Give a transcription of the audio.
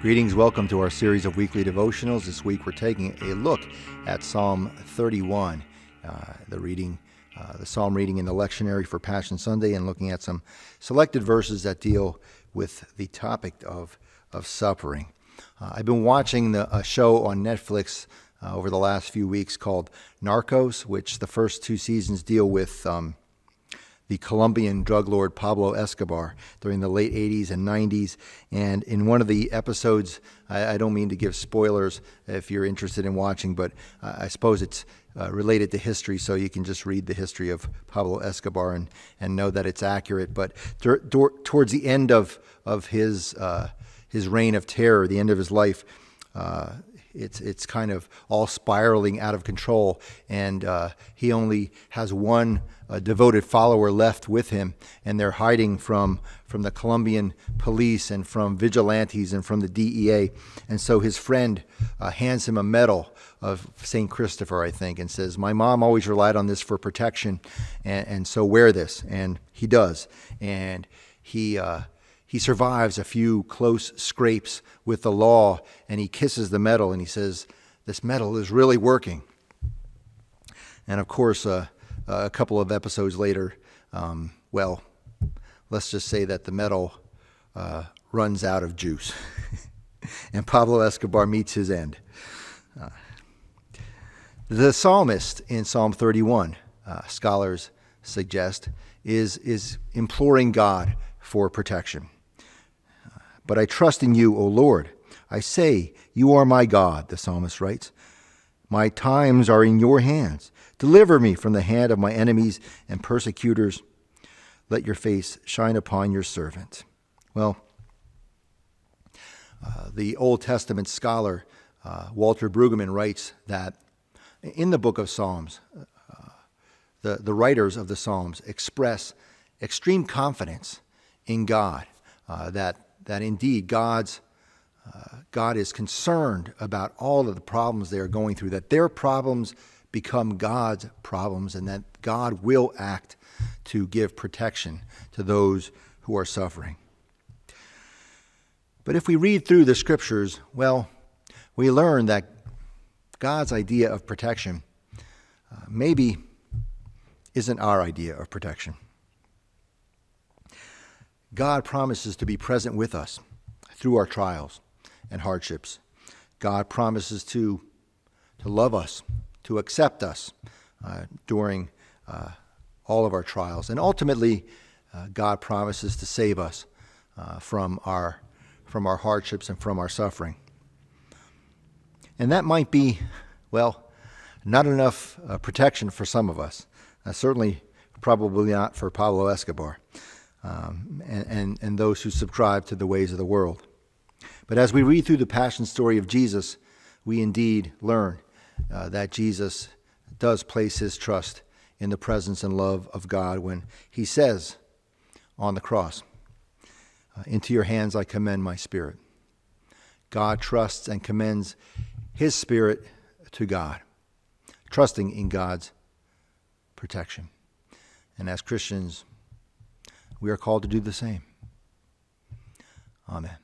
Greetings, welcome to our series of weekly devotionals. This week we're taking a look at Psalm 31, the psalm reading in the lectionary for Passion Sunday, and looking at some selected verses that deal with the topic of suffering. I've been watching a show on Netflix over the last few weeks called Narcos, which the first two seasons deal with the Colombian drug lord Pablo Escobar during the late 80s and 90s. And in one of the episodes, I don't mean to give spoilers if you're interested in watching, but I suppose it's related to history, so you can just read the history of Pablo Escobar and know that it's accurate. But towards the end of his reign of terror, the end of his life, it's kind of all spiraling out of control, and he only has one devoted follower left with him, and they're hiding from the Colombian police and from vigilantes and from the DEA. And so his friend hands him a medal of St. Christopher, I think, and says, "My mom always relied on this for protection, and so wear this." And he does, and he survives a few close scrapes with the law, and he kisses the medal, and he says, "This medal is really working." And of course, a couple of episodes later, let's just say that the medal runs out of juice, and Pablo Escobar meets his end. The psalmist in Psalm 31, scholars suggest, is imploring God for protection. "But I trust in you, O Lord. I say, you are my God," the psalmist writes. "My times are in your hands. Deliver me from the hand of my enemies and persecutors. Let your face shine upon your servant." Well, the Old Testament scholar Walter Brueggemann writes that in the book of Psalms, the writers of the Psalms express extreme confidence in God, that indeed God is concerned about all of the problems they are going through, that their problems become God's problems, and that God will act to give protection to those who are suffering. But if we read through the scriptures, we learn that God's idea of protection maybe isn't our idea of protection. God promises to be present with us through our trials and hardships. God promises to love us, to accept us during all of our trials. And ultimately, God promises to save us from our hardships and from our suffering. And that might be, not enough protection for some of us. Certainly, probably not for Pablo Escobar and those who subscribe to the ways of the world. But as we read through the passion story of Jesus, we indeed learn that Jesus does place his trust in the presence and love of God when he says on the cross, "Into your hands I commend my spirit." God trusts and commends his spirit to God, trusting in God's protection. And as Christians, we are called to do the same. Amen.